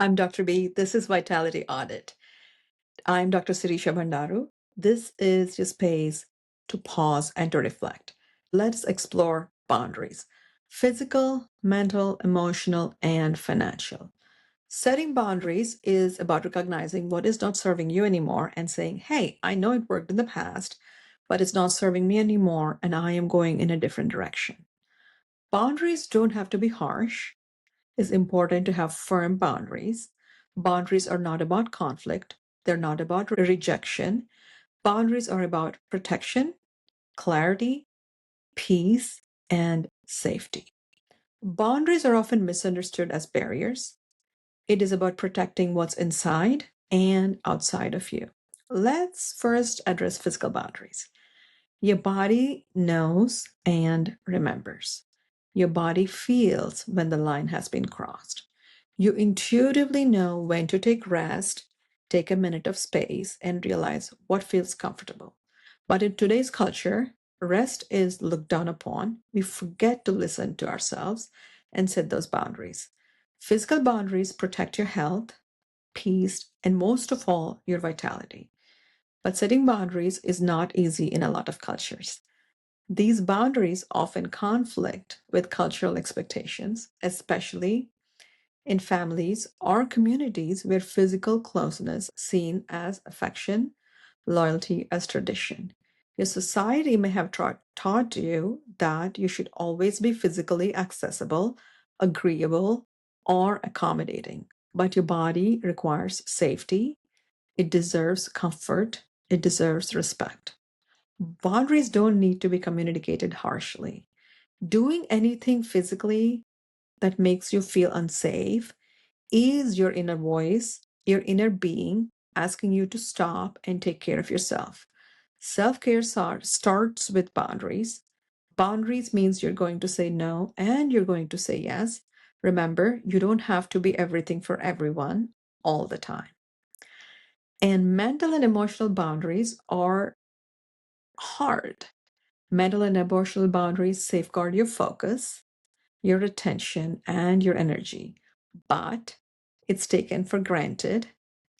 I'm Dr. B. This is Vitality Audit. I'm Dr. Sirisha Bhandaru. This is your space to pause and to reflect. Let's explore boundaries: physical, mental, emotional, and financial. Setting boundaries is about recognizing what is not serving you anymore and saying, hey, I know it worked in the past, but it's not serving me anymore, and I am going in a different direction. Boundaries don't have to be harsh. It's important to have firm boundaries. Boundaries are not about conflict, they're not about rejection. Boundaries are about protection, clarity, peace, and safety. Boundaries are often misunderstood as barriers. It is about protecting what's inside and outside of you. Let's first address physical boundaries. Your body knows and remembers. Your body feels when the line has been crossed. You intuitively know when to take rest, take a minute of space, and realize what feels comfortable. But in today's culture, rest is looked down upon. We forget to listen to ourselves and set those boundaries. Physical boundaries protect your health, peace, and most of all, your vitality. But setting boundaries is not easy in a lot of cultures. These boundaries often conflict with cultural expectations, especially in families or communities where physical closeness is seen as affection, loyalty as tradition. Your society may have taught you that you should always be physically accessible, agreeable, or accommodating. But your body requires safety, it deserves comfort, it deserves respect. Boundaries don't need to be communicated harshly. Doing anything physically that makes you feel unsafe is your inner voice, your inner being asking you to stop and take care of yourself. Self care starts with boundaries. Boundaries means you're going to say no and you're going to say yes. Remember, you don't have to be everything for everyone all the time. And mental and emotional boundaries are hard. Mental and emotional boundaries safeguard your focus, your attention, and your energy. But it's taken for granted,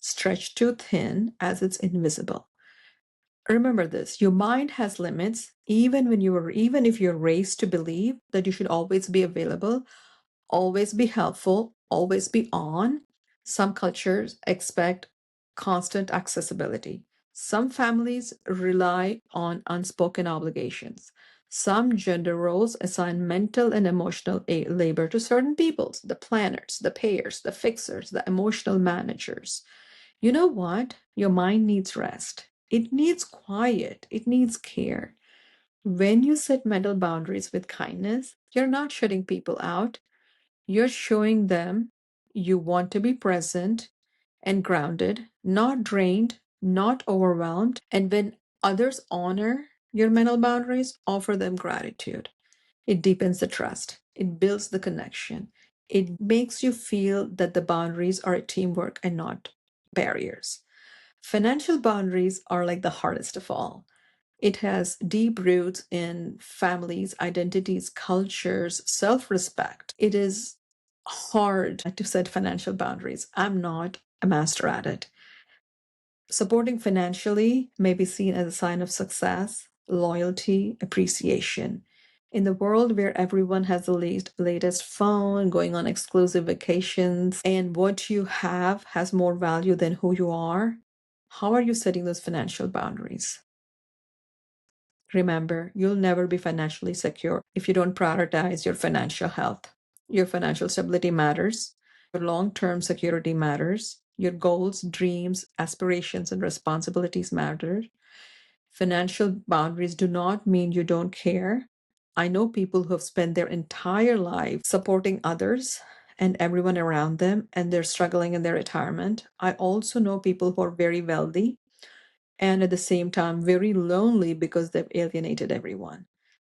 stretched too thin as it's invisible. Remember this, your mind has limits, even if you're raised to believe that you should always be available, always be helpful, always be on. Some cultures expect constant accessibility. Some families rely on unspoken obligations. Some gender roles assign mental and emotional labor to certain peoples: the planners, the payers, the fixers, the emotional managers. You know what? Your mind needs rest. It needs quiet. It needs care. When you set mental boundaries with kindness, you're not shutting people out. You're showing them you want to be present and grounded, not drained, not overwhelmed. And when others honor your mental boundaries, offer them gratitude. It deepens the trust, it builds the connection, it makes you feel that the boundaries are a teamwork and not barriers. Financial boundaries are like the hardest of all. It has deep roots in families, identities, cultures, self respect. It is hard to set financial boundaries. I'm not a master at it. Supporting financially may be seen as a sign of success, loyalty, appreciation. In the world where everyone has the latest phone, going on exclusive vacations, and what you have has more value than who you are, how are you setting those financial boundaries? Remember, you'll never be financially secure if you don't prioritize your financial health. Your financial stability matters. Your long term security matters. Your goals, dreams, aspirations, and responsibilities matter. Financial boundaries do not mean you don't care. I know people who have spent their entire life supporting others and everyone around them, and they're struggling in their retirement. I also know people who are very wealthy and at the same time very lonely because they've alienated everyone.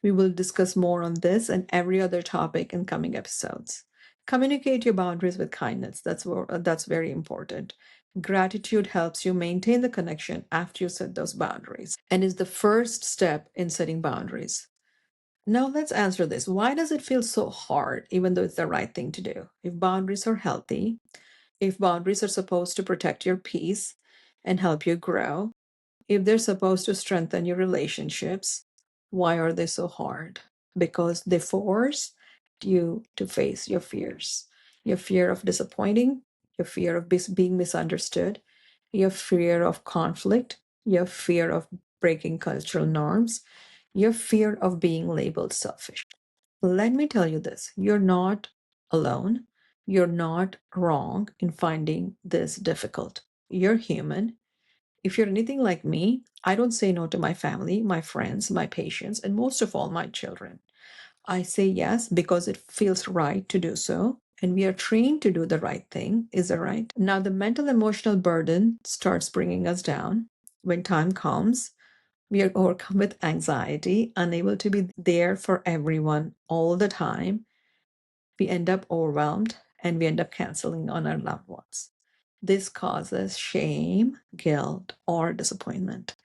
We will discuss more on this and every other topic in coming episodes. Communicate your boundaries with kindness. That's very important. Gratitude helps you maintain the connection after you set those boundaries and is the first step in setting boundaries. Now let's answer this. Why does it feel so hard even though it's the right thing to do? If boundaries are healthy, If boundaries are supposed to protect your peace and help you grow, if they're supposed to strengthen your relationships, why are they so hard? Because they force you to face your fear of disappointing, your fear of being misunderstood, your fear of conflict, your fear of breaking cultural norms, your fear of being labeled selfish. Let me tell you this, you're not alone. You're not wrong in finding this difficult. You're human. If you're anything like me, I don't say no to my family, my friends, my patients, and most of all, my children. I say yes because it feels right to do so. And we are trained to do the right thing. Is that right? Now, the mental emotional burden starts bringing us down. When time comes, we are overcome with anxiety, unable to be there for everyone all the time. We end up overwhelmed and we end up canceling on our loved ones. This causes shame, guilt, or disappointment.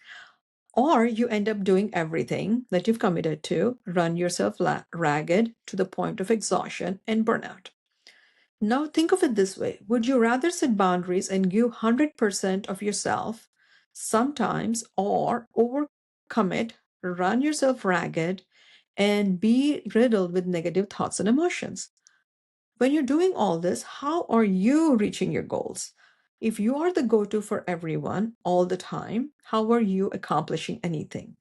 Or you end up doing everything that you've committed to, run yourself ragged to the point of exhaustion and burnout. Now, think of it this way. Would you rather set boundaries and give 100% of yourself sometimes, or overcommit, run yourself ragged, and be riddled with negative thoughts and emotions? When you're doing all this, how are you reaching your goals? If you are the go to for everyone all the time, how are you accomplishing anything?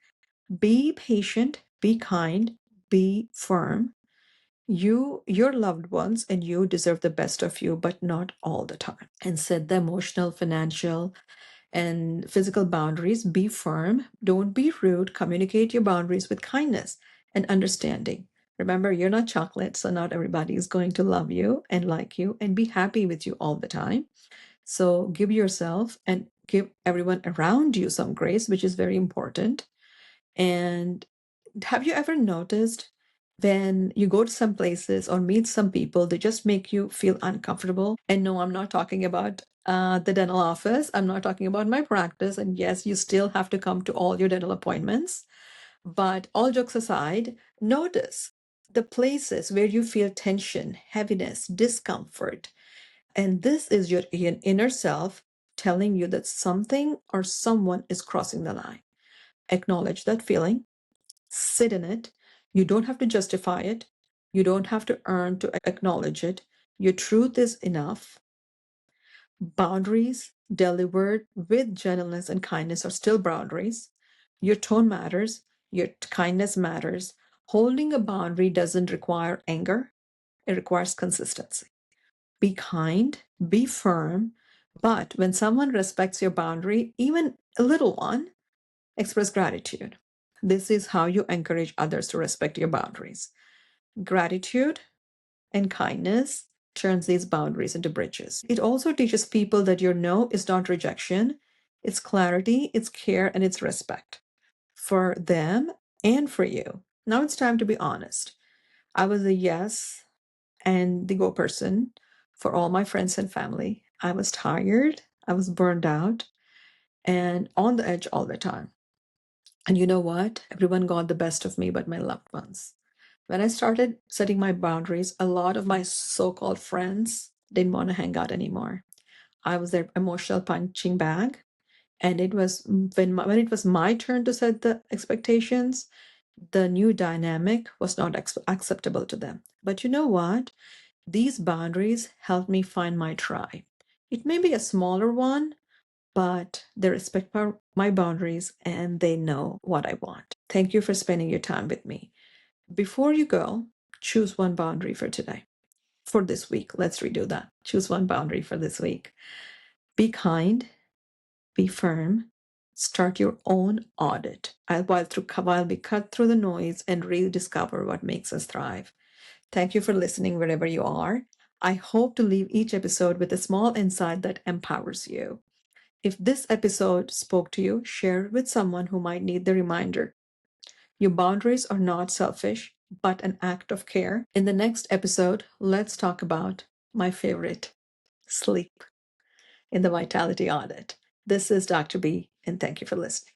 Be patient, be kind, be firm. Your loved ones and you deserve the best of you, but not all the time. And set the emotional, financial, and physical boundaries. Be firm. Don't be rude. Communicate your boundaries with kindness and understanding. Remember, you're not chocolate, so not everybody is going to love you and like you and be happy with you all the time. So give yourself and give everyone around you some grace, which is very important. And have you ever noticed when you go to some places or meet some people, they just make you feel uncomfortable? And no, I'm not talking about the dental office. I'm not talking about my practice. And yes, you still have to come to all your dental appointments. But all jokes aside, notice the places where you feel tension, heaviness, discomfort. And this is your inner self telling you that something or someone is crossing the line. Acknowledge that feeling, sit in it. You don't have to justify it. You don't have to earn to acknowledge it. Your truth is enough. Boundaries delivered with gentleness and kindness are still boundaries. Your tone matters. Your kindness matters. Holding a boundary doesn't require anger. It requires consistency. Be kind, be firm, but when someone respects your boundary, even a little one, express gratitude. This is how you encourage others to respect your boundaries. Gratitude and kindness turns these boundaries into bridges. It also teaches people that your no is not rejection, it's clarity, it's care, and it's respect for them and for you. Now it's time to be honest. I was a yes and the go person for all my friends and family. I was tired, I was burned out, and on the edge all the time. And you know what? Everyone got the best of me but my loved ones. When I started setting my boundaries, a lot of my so-called friends didn't want to hang out anymore. I was their emotional punching bag. And it was when it was my turn to set the expectations, the new dynamic was not acceptable to them. But you know what? These boundaries helped me find my tribe. It may be a smaller one, but they respect my boundaries and they know what I want. Thank you for spending your time with me. Before you go, choose one boundary for today, for this week. Let's redo that. Choose one boundary for this week. Be kind, be firm, start your own audit while we cut through the noise and rediscover what makes us thrive. Thank you for listening wherever you are. I hope to leave each episode with a small insight that empowers you. If this episode spoke to you, share it with someone who might need the reminder. Your boundaries are not selfish, but an act of care. In the next episode, let's talk about my favorite, sleep, in the Vitality Audit. This is Dr. B, and thank you for listening.